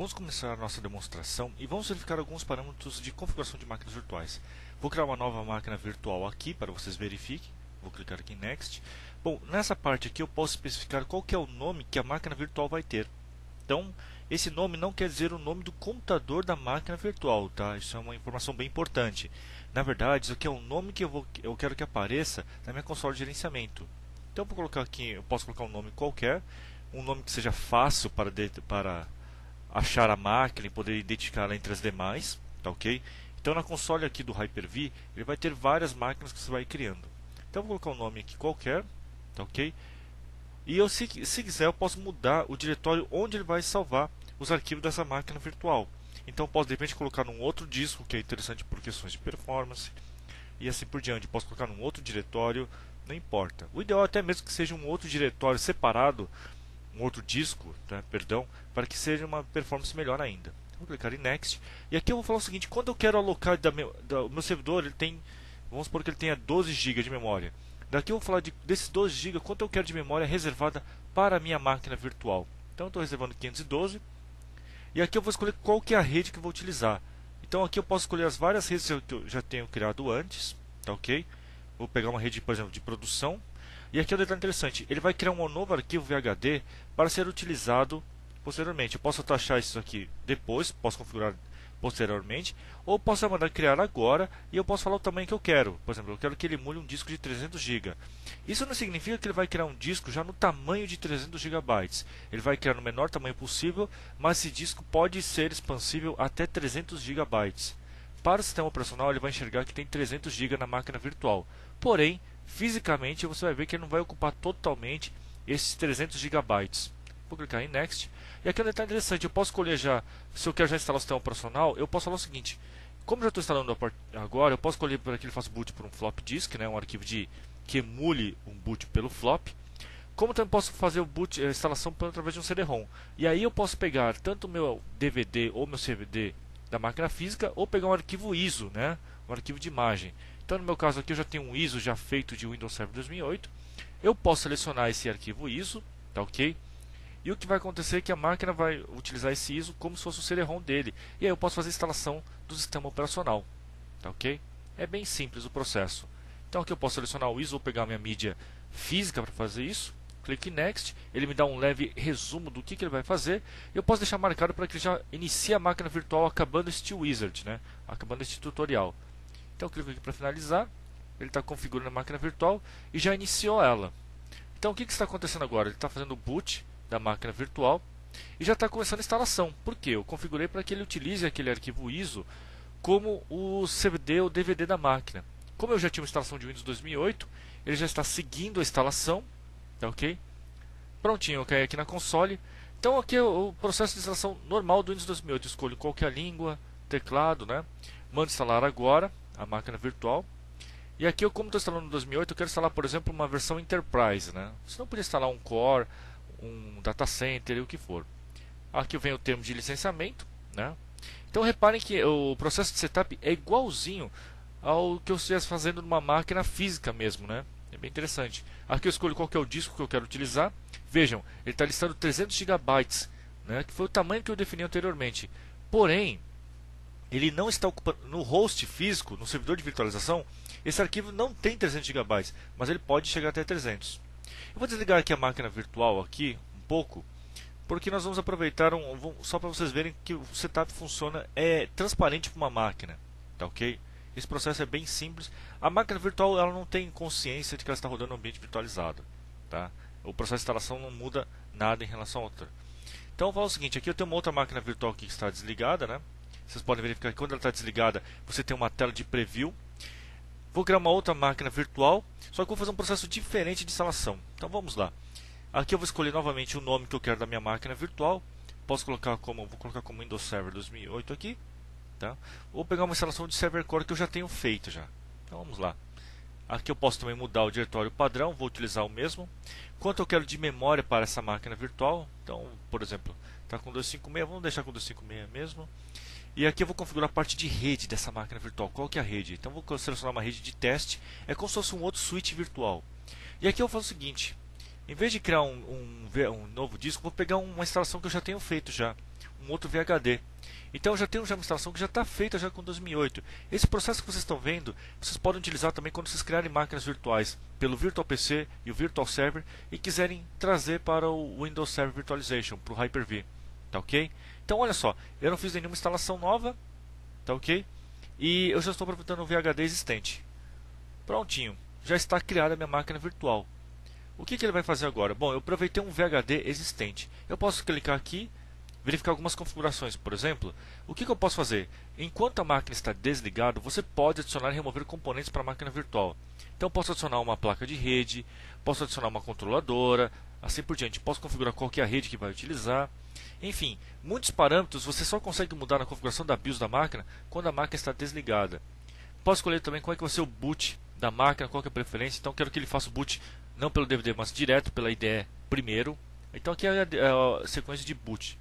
Vamos começar a nossa demonstração e vamos verificar alguns parâmetros de configuração de máquinas virtuais. Vou criar uma nova máquina virtual aqui para vocês verifiquem. Vou clicar aqui em Next. Bom, nessa parte aqui eu posso especificar qual que é o nome que a máquina virtual vai ter. Então, esse nome não quer dizer o nome do computador da máquina virtual, tá? Isso é uma informação bem importante. Na verdade, isso aqui é o nome que eu quero que apareça na minha console de gerenciamento. Então, vou colocar aqui, eu posso colocar um nome qualquer, um nome que seja fácil para achar a máquina e poder identificá-la entre as demais, tá ok? Então na console aqui do Hyper-V, ele vai ter várias máquinas que você vai criando. Então eu vou colocar um nome aqui qualquer, tá ok? E eu, se quiser, eu posso mudar o diretório onde ele vai salvar os arquivos dessa máquina virtual. Então eu posso de repente colocar num outro disco, que é interessante por questões de performance, e assim por diante. Posso colocar num outro diretório, não importa. O ideal é até mesmo que seja um outro diretório separado, um outro disco, tá? Perdão, para que seja uma performance melhor ainda. Vou clicar em Next. E aqui eu vou falar o seguinte: quando eu quero alocar o meu servidor, ele tem, vamos supor que ele tenha 12 GB de memória. Daqui eu vou falar desses 12 GB, quanto eu quero de memória reservada para a minha máquina virtual. Então eu estou reservando 512. E aqui eu vou escolher qual que é a rede que eu vou utilizar. Então aqui eu posso escolher as várias redes que eu já tenho criado antes, tá ok? Vou pegar uma rede, por exemplo, de produção. E aqui é um detalhe interessante, ele vai criar um novo arquivo VHD para ser utilizado posteriormente. Eu posso taxar isso aqui depois, posso configurar posteriormente, ou posso mandar criar agora e eu posso falar o tamanho que eu quero. Por exemplo, eu quero que ele emule um disco de 300 GB. Isso não significa que ele vai criar um disco já no tamanho de 300 GB. Ele vai criar no menor tamanho possível, mas esse disco pode ser expansível até 300 GB. Para o sistema operacional, ele vai enxergar que tem 300 GB na máquina virtual. Porém, fisicamente você vai ver que ele não vai ocupar totalmente esses 300 GB. Vou clicar em Next. E aqui é um detalhe interessante, eu posso escolher já, se eu quero já instalar o sistema operacional, eu posso falar o seguinte: como eu já estou instalando agora, eu posso escolher para que ele faça boot por um flop disk, né, um arquivo que emule um boot pelo flop. Como também posso fazer o boot, a instalação através de um CD-ROM. E aí eu posso pegar tanto o meu DVD ou meu CD da máquina física, ou pegar um arquivo ISO, né, um arquivo de imagem. Então no meu caso aqui eu já tenho um ISO já feito de Windows Server 2008. Eu posso selecionar esse arquivo ISO, tá ok? E o que vai acontecer é que a máquina vai utilizar esse ISO como se fosse o CD-ROM dele. E aí eu posso fazer a instalação do sistema operacional, tá ok? É bem simples o processo. Então aqui eu posso selecionar o ISO, vou pegar a minha mídia física para fazer isso. Clique em Next, ele me dá um leve resumo do que ele vai fazer. Eu posso deixar marcado para que ele já inicie a máquina virtual acabando este wizard, né? Acabando este tutorial. Então eu clico aqui para finalizar. Ele está configurando a máquina virtual e já iniciou ela. Então o que está acontecendo agora? Ele está fazendo o boot da máquina virtual e já está começando a instalação. Por quê? Eu configurei para que ele utilize aquele arquivo ISO como o CD ou DVD da máquina. Como eu já tinha uma instalação de Windows 2008, ele já está seguindo a instalação. Tá ok? Prontinho, eu caí aqui na console. Então aqui é o processo de instalação normal do Windows 2008. Eu escolho qual que é a língua, teclado, né? Mando instalar agora a máquina virtual. E aqui, como estou instalando no 2008, eu quero instalar, por exemplo, uma versão Enterprise, né? Você não podia instalar um Core, um Data Center e o que for. Aqui vem o termo de licenciamento, né? Então reparem que o processo de setup é igualzinho ao que eu estivesse fazendo numa máquina física mesmo, né? É bem interessante. Aqui eu escolho qual que é o disco que eu quero utilizar. Vejam, ele está listando 300 GB, né, que foi o tamanho que eu defini anteriormente. Porém, ele não está ocupando no host físico, no servidor de virtualização. Esse arquivo não tem 300 GB, mas ele pode chegar até 300. Eu vou desligar aqui a máquina virtual aqui um pouco, porque nós vamos aproveitar só para vocês verem que o setup funciona, é transparente para uma máquina, tá ok? Esse processo é bem simples. A máquina virtual ela não tem consciência de que ela está rodando no ambiente virtualizado, tá? O processo de instalação não muda nada em relação a outra. Então eu vou falar o seguinte: aqui eu tenho uma outra máquina virtual aqui que está desligada, né? Vocês podem verificar que quando ela está desligada, você tem uma tela de preview. Vou criar uma outra máquina virtual, só que vou fazer um processo diferente de instalação. Então vamos lá. Aqui eu vou escolher novamente o nome que eu quero da minha máquina virtual. Vou colocar como Windows Server 2008 aqui. Tá? Vou pegar uma instalação de Server Core que eu já tenho feito já. Então vamos lá. Aqui eu posso também mudar o diretório padrão, vou utilizar o mesmo. Quanto eu quero de memória para essa máquina virtual? Então, por exemplo, está com 256, vamos deixar com 256 mesmo. E aqui eu vou configurar a parte de rede dessa máquina virtual. Qual que é a rede? Então vou selecionar uma rede de teste. É como se fosse um outro switch virtual. E aqui eu faço o seguinte: em vez de criar um novo disco, vou pegar uma instalação que eu já tenho feito já. um outro VHD. Então eu já tenho uma instalação que já está feita já com 2008. Esse processo que vocês estão vendo, vocês podem utilizar também quando vocês criarem máquinas virtuais pelo Virtual PC e o Virtual Server e quiserem trazer para o Windows Server Virtualization, para o Hyper-V. Tá ok? Então olha só, eu não fiz nenhuma instalação nova, tá ok? E eu já estou aproveitando o VHD existente. Prontinho, já está criada a minha máquina virtual. O que ele vai fazer agora? Bom, eu aproveitei um VHD existente. Eu posso clicar aqui, verificar algumas configurações. Por exemplo, o que eu posso fazer? Enquanto a máquina está desligada, você pode adicionar e remover componentes para a máquina virtual. Então, eu posso adicionar uma placa de rede, posso adicionar uma controladora, assim por diante. Posso configurar qual que é a rede que vai utilizar. Enfim, muitos parâmetros você só consegue mudar na configuração da BIOS da máquina quando a máquina está desligada. Posso escolher também qual é que vai ser o boot da máquina, qual que é a preferência. Então, eu quero que ele faça o boot não pelo DVD, mas direto pela IDE primeiro. Então, aqui é a sequência de boot.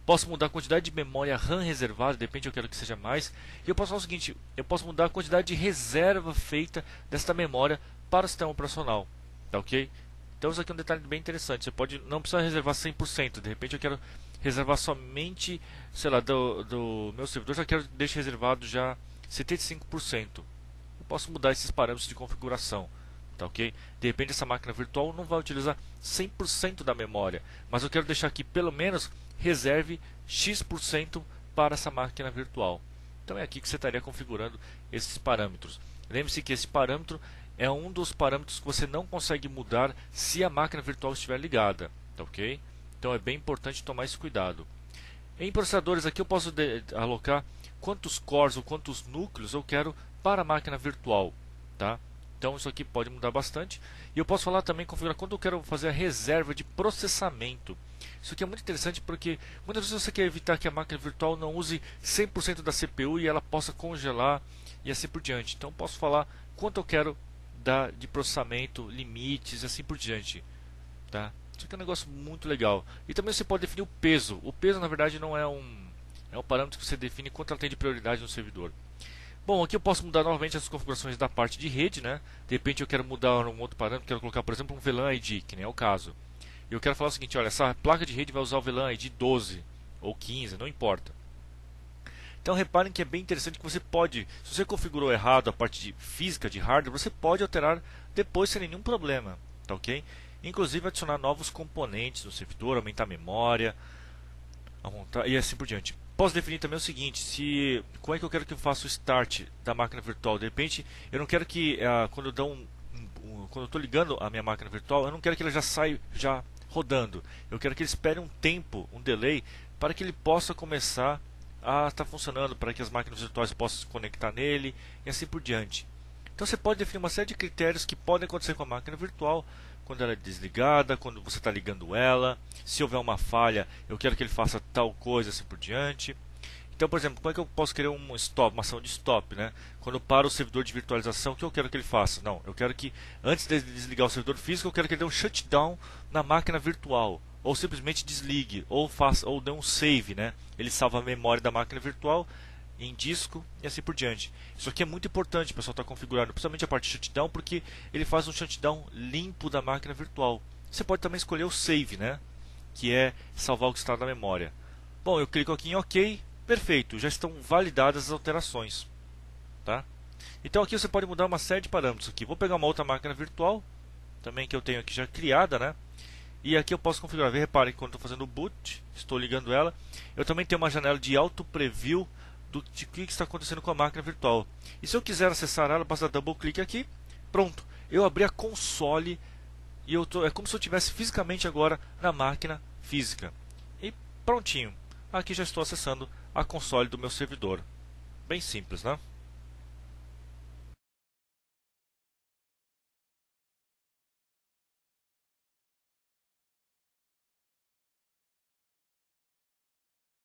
Posso mudar a quantidade de memória RAM reservada, depende, eu quero que seja mais. E eu posso fazer o seguinte, eu posso mudar a quantidade de reserva feita desta memória para o sistema operacional. Tá ok? Então isso aqui é um detalhe bem interessante. Você pode não precisar reservar 100%. De repente eu quero reservar somente, sei lá, do meu servidor, já quero deixar reservado já 75%. Eu posso mudar esses parâmetros de configuração. Tá ok? De repente essa máquina virtual não vai utilizar 100% da memória, mas eu quero deixar aqui pelo menos reserve X% para essa máquina virtual. Então é aqui que você estaria configurando esses parâmetros. Lembre-se que esse parâmetro é um dos parâmetros que você não consegue mudar se a máquina virtual estiver ligada. Tá ok? Então é bem importante tomar esse cuidado. Em processadores aqui eu posso alocar quantos cores ou quantos núcleos eu quero para a máquina virtual. Tá? Então isso aqui pode mudar bastante. E eu posso falar também, configurar quando eu quero fazer a reserva de processamento. Isso aqui é muito interessante porque muitas vezes você quer evitar que a máquina virtual não use 100% da CPU e ela possa congelar e assim por diante. Então eu posso falar quanto eu quero dar de processamento, limites e assim por diante. Tá? Isso aqui é um negócio muito legal. E também você pode definir o peso. O peso na verdade não é um parâmetro que você define quanto ela tem de prioridade no servidor. Bom, aqui eu posso mudar novamente as configurações da parte de rede, né? De repente eu quero mudar um outro parâmetro, quero colocar, por exemplo, um VLAN ID, que nem é o caso. E eu quero falar o seguinte, olha, essa placa de rede vai usar o VLAN ID 12 ou 15, não importa. Então reparem que é bem interessante que você pode, se você configurou errado a parte de física, de hardware, você pode alterar depois sem nenhum problema, tá ok? Inclusive adicionar novos componentes no servidor, aumentar a memória, e assim por diante. Posso definir também o seguinte, como é que eu quero que eu faça o start da máquina virtual. De repente, eu não quero que quando eu estou ligando a minha máquina virtual, eu não quero que ela já saia já rodando. Eu quero que ele espere um tempo, um delay, para que ele possa começar a estar funcionando, para que as máquinas virtuais possam se conectar nele e assim por diante. Então você pode definir uma série de critérios que podem acontecer com a máquina virtual quando ela é desligada, quando você está ligando ela. Se houver uma falha, eu quero que ele faça tal coisa, assim por diante. Então, por exemplo, como é que eu posso criar uma ação de stop, né? Quando eu paro o servidor de virtualização, o que eu quero que ele faça? Não, eu quero que, antes de desligar o servidor físico, eu quero que ele dê um shutdown na máquina virtual. Ou simplesmente desligue, ou dê um save, né? Ele salva a memória da máquina virtual em disco e assim por diante. Isso aqui é muito importante, o pessoal está configurando, principalmente a parte de shutdown, porque ele faz um shutdown limpo da máquina virtual. Você pode também escolher o save, né? Que é salvar o que está na memória. Bom, eu clico aqui em OK, perfeito, já estão validadas as alterações. Tá? Então aqui você pode mudar uma série de parâmetros. Aqui. Vou pegar uma outra máquina virtual, também que eu tenho aqui já criada, né? E aqui eu posso configurar. Reparem que quando estou fazendo o boot, estou ligando ela. Eu também tenho uma janela de auto preview de que está acontecendo com a máquina virtual. E se eu quiser acessar ela, basta dar double clique aqui. Pronto, eu abri a console e é como se eu estivesse fisicamente agora na máquina física. E prontinho, aqui já estou acessando a console do meu servidor. Bem simples, né?